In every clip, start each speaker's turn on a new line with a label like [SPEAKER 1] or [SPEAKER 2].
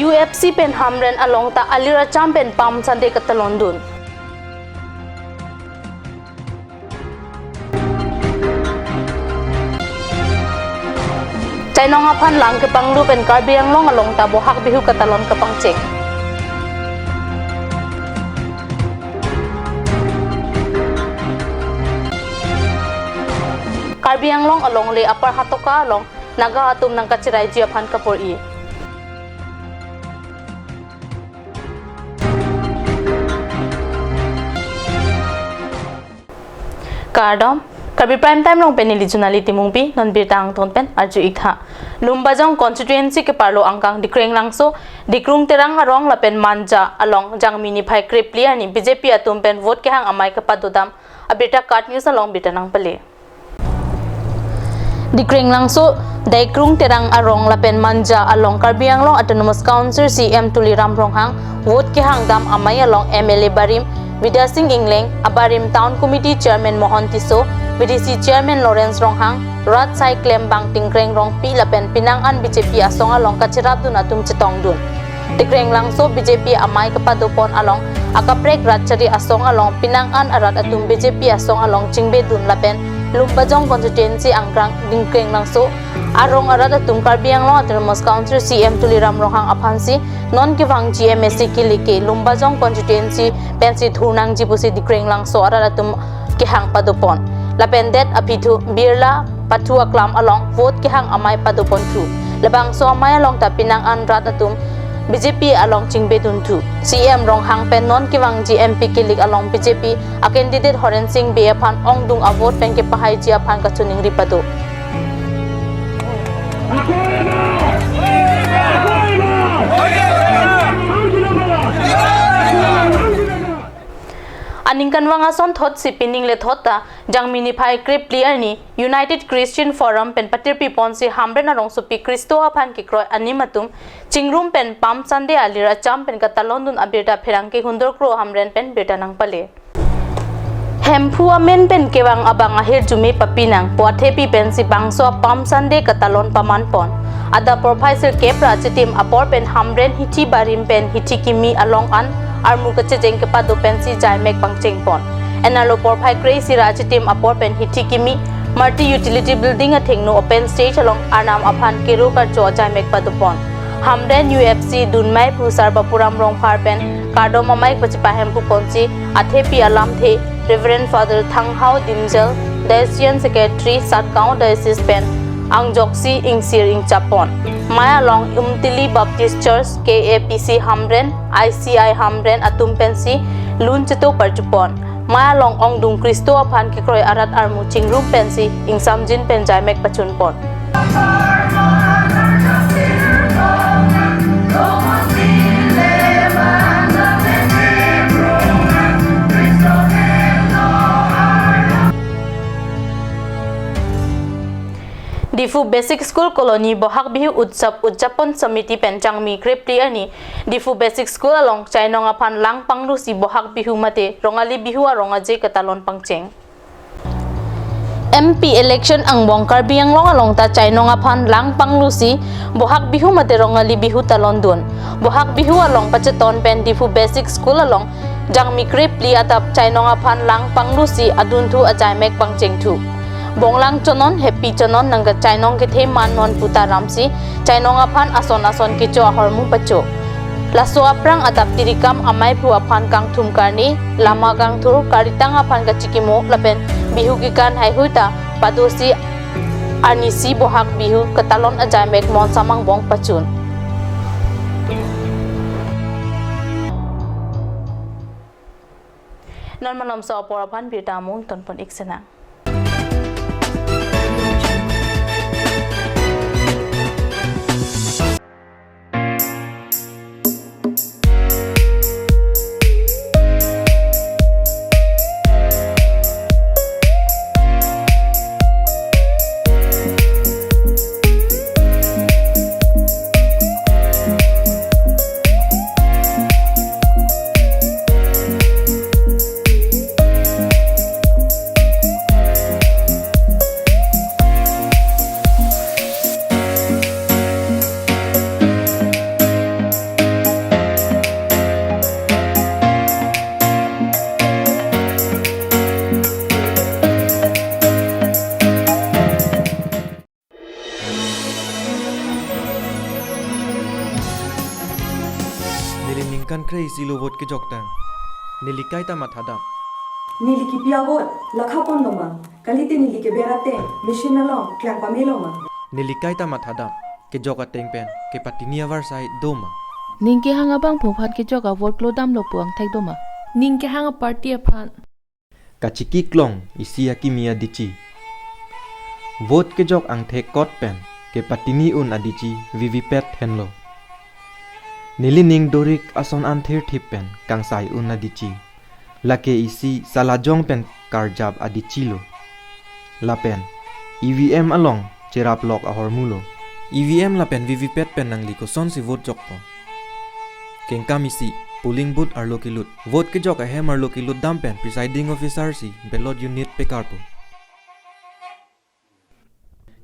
[SPEAKER 1] UFC pen hamren along ta alira cham pen pam sande katalondun Chainong aphan lang ke panglu pen Karbi anglong along ta bohak bihu katalon ke pangcheng Karbi anglong along le apar hatoka along naga atum nang kachirai ji aphan kapur i Kardom Karbi prime time long penili junali timungpi non birtang ton pen arju ikha lumbajong constituency ke parlo angkang dikreng langso dikrung terang arong lapen manja along jangmini phai kriplia ni BJP atum pen vote ke hang amai ka padodam abita kat news along bitanang pale dikreng langso dikrung terang arong lapen manja along Karbi anglong autonomous council CM tuliram ronghang vote ke hang dam amai along MLA barim Vidya Singh Ingleng, Abarim Town Committee Chairman Mohan Tiso, BDC Chairman Lawrence Ronghang, Rat Sai Klem Bang Tingkreng Rong Pi Lapen Pinangan BJP Asong Along Kachirap Dun Atum Chitong Dun. Tikreng Langso BJP Amai Kapadupon Along, Akaprek Ratchari Asong Along Pinangan Arat Atum BJP Asong Along Chingbe Dun Lapen, Lumpajong Constituency Angkrang Dingkreng Langso, Arong Arat Atum Karbi Anglong Autonomous Council CM Tuliram Ronghang Aphansi, Non Kivang GMSC Kilike, Lumpajong Constituency Pensi Thunang Jibusi Dikreng Langso Arat Atum Kihang Padupon. Lapendet Apithu Birla Patua Klam Along Vote Kihang Amai Padupon 2. Labang So Amai Along Tapinangan Rat Atum BJP along Chingbedun 2. CM Ronghang pen non kivang GMP kilik along BJP a candidate Horen Singh Beaphan Ongdung a vote pen ke pahai jiaphan kachuning ripado. Aningkan wangason thot si pining le thota jangmini phai krip clear ni United Christian Forum pen patirpi ponsi hamren arong supi Kristo aphan ki kroi animatum chingrum pen pam sande alira cham pen katalondun abirta pherangke hundur kro hamren pen betanang pale Hemphu amen pen kewang abang ahir jumi papinang poathepi pen si bangso pam sande katalon paman pon ada professor kepra chitim apor pen hamren hithi barim pen hithi kimi along an armu kache jeng kepa do pensi jaimek pangcheng pon enalo porphai crazy raji team apor pen hithi kimi multi utility building a thengno open stage along arnam aphan kero kar cho jaimek padupon hamden UFC dunmai phusar bapuram rong phar pen kardo mamai pachipa hempu ponsi athepi alam the Reverend Father Thanghao Dinjal Diocese Secretary Satkau Diocese pen Angjoksi Ingsir Ing Chapon Maya Long Umtili Baptist Church KAPC Hamren ICI Hamren Atum Pensi Lun Chito Parchupon Maya Long Ongdung Kristo Aphan Kikroi Arat Armu Chingrum Pensi Ing Samjin Pen Jaimek Pachunpon Difu Basic School Colony Bohak Bihu Utsap Udjapon Samiti Penchangmi Kripli ani Difu Basic School along Chainong aphan lang panglusi Bohak Bihu mate Rongali Bihu a rongaje katalon pangcheng MP election ang bong Karbi anglong along ta Chainong aphan lang panglusi Bohak Bihu mate Rongali Bihu talon dun Bohak Bihu along pacheton pen Difu Basic School along Jangmi Kripli atap Chainong aphan lang panglusi aduntu ajaimek pangcheng thu Bonglang chonon happy chonon nangga chainong ke the man non puta ramsi chainong aphan ason ki cho hormu pacho laso aprang atap tirikam amai pu aphan kang thum karni lama kang thur karitang aphan ka chikimo lapen bihu ki kan hai huita padosi anisi bohak bihu katalon ajaimek mon samang bong pachun normal so apor aphan bitamung tonpon iksena
[SPEAKER 2] kan krei silo vote ke jok tang nili kai ta mathada
[SPEAKER 3] nili ki pia vote lakha pon doma kalite nili ke berate mission along klang pameloma
[SPEAKER 2] nili kai ta mathada ke jok ateng pen ke patini avar sai doma
[SPEAKER 4] ning ke hanga bang phophat ke jok a vote klo dam lo puang thai doma ning ke hanga party aphan
[SPEAKER 2] kachiki klong isia kimia dichi vote ke jok ang the kot pen ke patini un adichi vvpet henlo nili ning dorik ason an thir thip pen kangsai un adichi lake isi salajong pen karjab adichi lo la pen evm along cherap lok a hormulo evm la pen vvpet pen nangli ko son si vote jok po kengkamisi polling booth arlo kilut vote ke jok a hem arlo kilut dam pen presiding officer si ballot unit pe karpo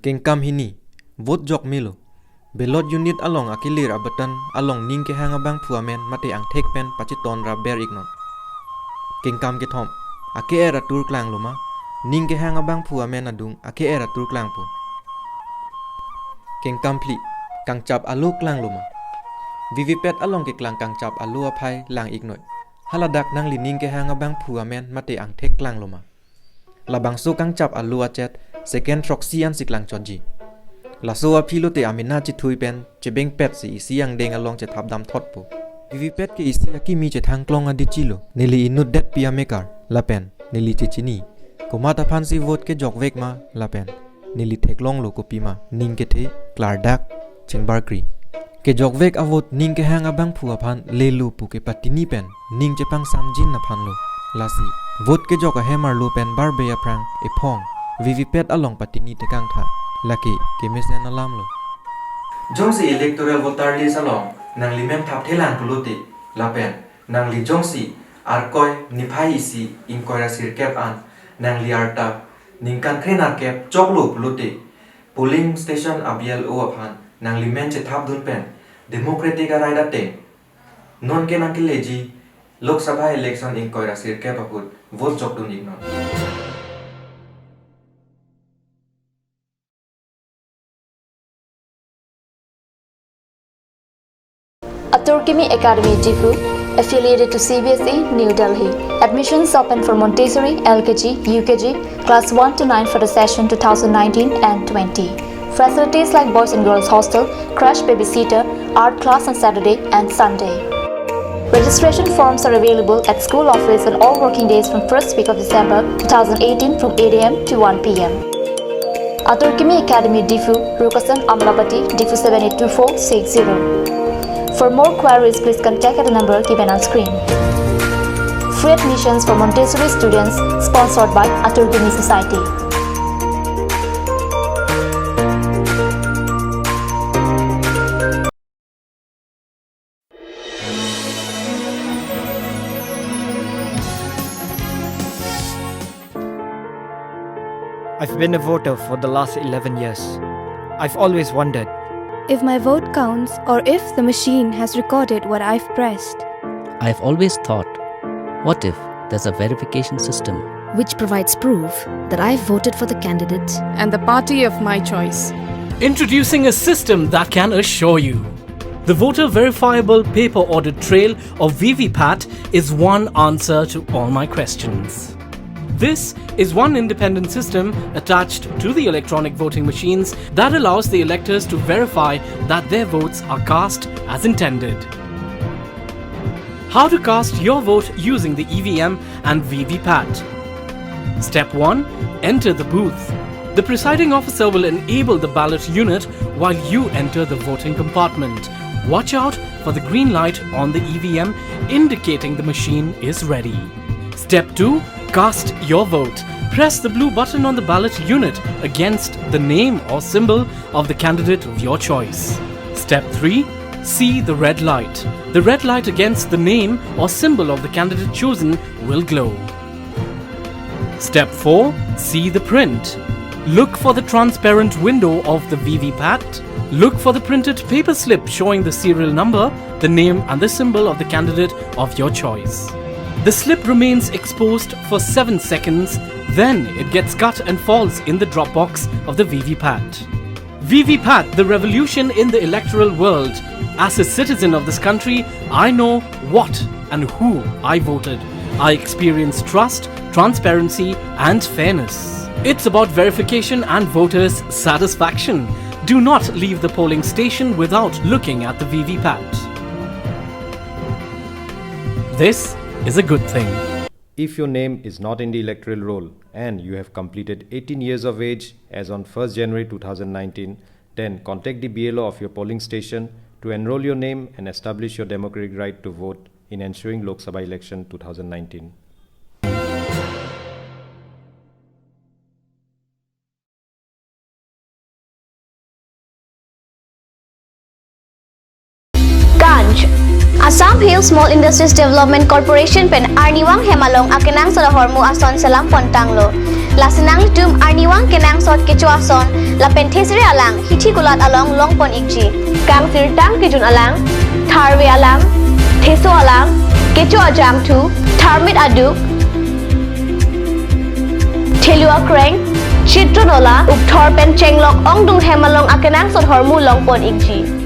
[SPEAKER 2] kengkam hini vote jok milo ballot unit along akilir abatan along ning ke hanga bang phuamen mate ang thek pen pachiton ra ber ignon kengkam ke thom ake era tur klang loma ning ke hanga bang phuamen adung ake era tur klang po kengkam pli kangchap alu klang loma vvpet along ke klang kangchap alu aphai lang ignoi haladak nang li ning ke hanga bang phuamen mate ang thek klang loma labang so kangchap alu achet second proxy an siklang choji laso apilo te amina chi thui pen che beng pet si siang deng along che thap dam thot po vvpet ke isi aki mi che thang klong adi chilo nili inut det pia mekar la pen nili che chini ko mata phansi vote ke jok vek ma la pen nili theklong lo ko pima ning ke the klardak chengbar kri ke jok vek a vote ning ke hang abang phua phan le lu pu ke patini pen ning che pang samjin na phan lo lasi vote ke jok a hammer lo pen bar be a prang e phong vvpet along patini te kang tha laki ke mesen alam lo jongsi electoral voter list along nang limem thap thelang puluti lapen nang li jongsi arkoi niphai isi inkoira sirkep an nang li arta ningkan khrenar kep choklo puluti polling station abial o aphan nang limen che thap dun pen democratic araida te non ke nang leji lok sabha election inkoira sirkep aput vote chok dun ignon
[SPEAKER 5] Turkimi Academy Difu, affiliated to CBSE, New Delhi. Admissions open for Montessori, LKG, UKG, class 1 to 9 for the session 2019 and 20. Facilities like boys and girls hostel, crash babysitter, art class on Saturday and Sunday. Registration forms are available at school office on all working days from first week of December 2018 from 8 a.m. to 1 p.m. Turkimi Academy Difu, Rukasan Amlapati, Difu 782460. For more queries, please contact at the number given on screen. Free admissions for Montessori students sponsored by Turkimi Society.
[SPEAKER 6] I've been a voter for the last 11 years. I've always wondered
[SPEAKER 7] if my vote counts or if the machine has recorded what I've pressed.
[SPEAKER 8] I've always thought, what if there's a verification system
[SPEAKER 9] which provides proof that I've voted for the candidate
[SPEAKER 10] and the party of my choice?
[SPEAKER 11] Introducing a system that can assure you. The voter verifiable paper audit trail of VVPAT is one answer to all my questions. This is one independent system attached to the electronic voting machines that allows the electors to verify that their votes are cast as intended. How to cast your vote using the EVM and VVPAT. Step 1. Enter the booth. The presiding officer will enable the ballot unit while you enter the voting compartment. Watch out for the green light on the EVM indicating the machine is ready. Step 2. Cast your vote. Press the blue button on the ballot unit against the name or symbol of the candidate of your choice. Step 3. See the red light. The red light against the name or symbol of the candidate chosen will glow. Step 4. See the print. Look for the transparent window of the VVPAT. Look for the printed paper slip showing the serial number, the name and the symbol of the candidate of your choice. The slip remains exposed for 7 seconds, then it gets cut and falls in the drop box of the VVPAT. VVPAT, the revolution in the electoral world. As a citizen of this country, I know what and who I voted. I experience trust, transparency and fairness. It's about verification and voters' satisfaction. Do not leave the polling station without looking at the VVPAT. This is a good thing.
[SPEAKER 12] If your name is not in the electoral roll and you have completed 18 years of age as on 1st January 2019, then contact the BLO of your polling station to enroll your name and establish your democratic right to vote in ensuing Lok Sabha election 2019.
[SPEAKER 13] Assam Hill Small Industries Development Corporation pen Arniwang Hemalong akenang sa hormu ason salam pontanglo. Lasinang litum Arniwang kenang sot kecu ason la penthesri alang hithi gulat along longpon ikji. Kang tirtang kijun alang, Karbi alang, Theso alang, kecu ajam tu, Tharmit aduk, Thelua kreng, Chitronola, Upthor pen chenglok ongdung Hemalong akenang sot hormu longpon ikji.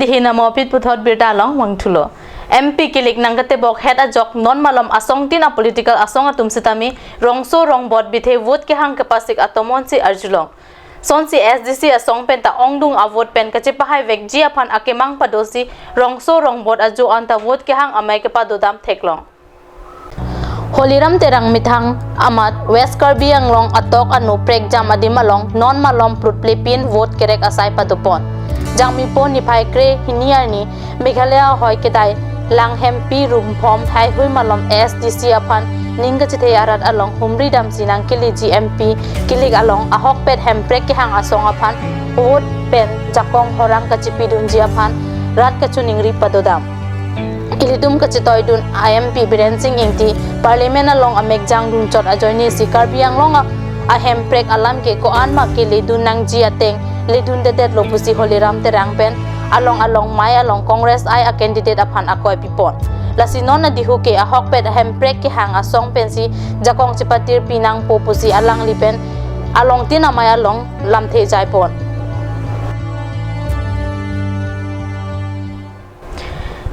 [SPEAKER 1] Dihina mopit puthot birta long wangthulo MP kilik nangate bok head ajok non malom asong tin a political asong atum sitami rongso rongbot bithe vote ke hang kapasik atomonsi arjulong sonsi SDC asong pen ta ongdung a vote pen kache pahai vek ji aphan akemang padosi rongso rongbot aju anta vote ke hang amai ke padodam theklong Holiram terang mithang amat West Karbi anglong atok anu prek jam adimalong non malom prutplepin vote kerek asai padupon Jangmi pon ni pai kre hiniar ni Meghalaya hoi kedai langhem pi rum phom hai hui malom SDC aphan ningga chithe arat along humri dam sinang kili GMP kilik along ahok pet hemprek ke hang asong aphan vote pen jakong horang kachipi dun ji aphan rat kachuningri padodam Ilitum kachitoy dun IMP Biransing ingti parliament along amek jang dun chot ajoini si Karbi anglong a hemprek alam ke ko anma ke lidun nang ji ateng lidun de det lopusi holiram terang pen along mai along congress ai a candidate aphan akoi pipon lasinon na dihu ke a hokpet hemprek ke hang asong pensi jakong chipatir pinang popusi alang lipen along tin amai along lamthe jaipon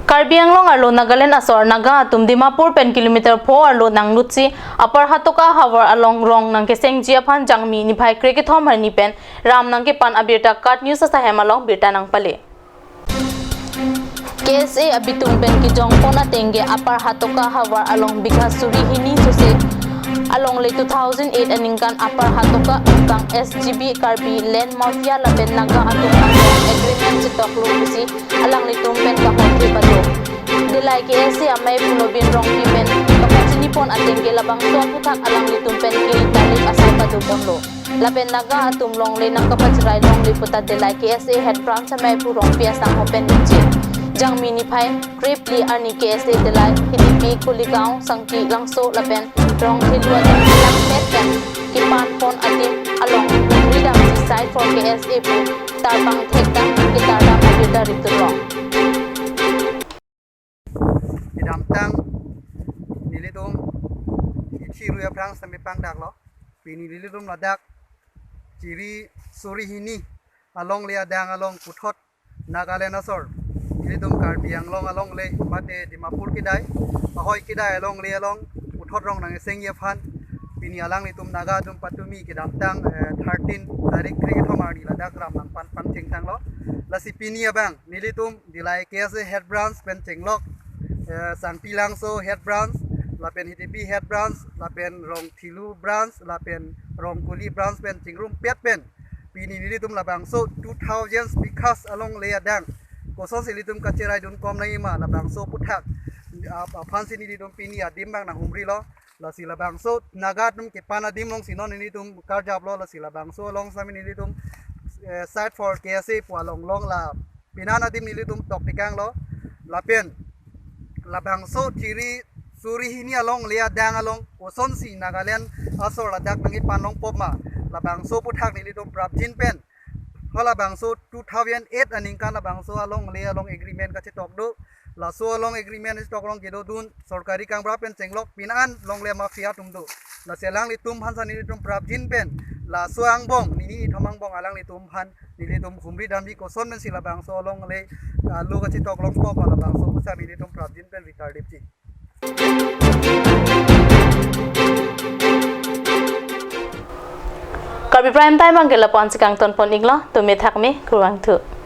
[SPEAKER 1] Karbi anglong arlo Nagaland asor naga atum Dimapur pen kilometer 4 arlo nang lutsi apar hatoka hawar along rong nang keseng jiaphan jangmi ni bhai kreke thom harni pen ram nang ke pan abirta kat news sa hemalong birta nang pale KSA abitung pen ki jong pona tenge apar hatoka hawar along bigha suri hini sose along le 2008 aningkan apar hatoka kang SGB Karbi land mafia laben naga atum agreement chitok lusi alang le tumpen ka hontri bato delai KSA amai punobin rong pimen kapachini pon atenge labang so puthak alang le tumpen ki dalik asal padu ponlo laben naga atum long le nang kapachrai long le puta delai KSA head branch amai pu rong pia sang open niche jang mini phai kripli ani KSA delai hidipi kuligaung sangki langso laben rong thilua lang net kan kipan pon atim along ridam side for KSA pu tarbang thekta kitara mabida riturong
[SPEAKER 14] idam tang nilitum ichiru ya prang sampai pang dak lo pini nilitum ladak ciri suri hini along le adang along puthot Nagaland asor nilitum Karbi along le mate Dimapur kidai ahoy kidai along le along puthot rong nang seng ye phan pini alang litum naga tum patumi kidam tang 13 tarik kriket homari ladak ram nang pan ching tang lo lasi pini abang nilitum dilai KSA head branch pen chenglok sang pilang so head branch lapen HDB head branch lapen rong thilu branch lapen rong kuli branch pen chingrum pet pen pini nilitum labang so 2000 because along le adang koson silitum kacerai dun kom nai ma labang so puthak phan sini dum pini adim bang nang humri lo la sila bangso nagat tum ke pana dim long sinon ini tum kar jab lo la sila bangso long samin ini tum site for KSA pwa long la pinana dim ini tum tok tikang lo la pen la bangso ciri suri hini along lia dang along oson si Nagaland asor la dak nangi pan long pop ma la bangso puthak ini tum prabjin pen hala bangso 2008 aning kan la bangso along lia along agreement ka chitok do la so along agreement is tokrong kedo dun sorkari kang bra pen chenglok pinan long le mafia tum do la selang li tum han san ni tum prabjin pen la so ang bong ni thamang bong alang li tum han ni tum khumri dambi ko son men sila bangso along le lu ka chitok long pop la bangso pusa ni tum prabjin pen retarded chi
[SPEAKER 1] Karbi Prime Time ang gila pon si kang ton pon iglo, tumit hak mi kurang tu.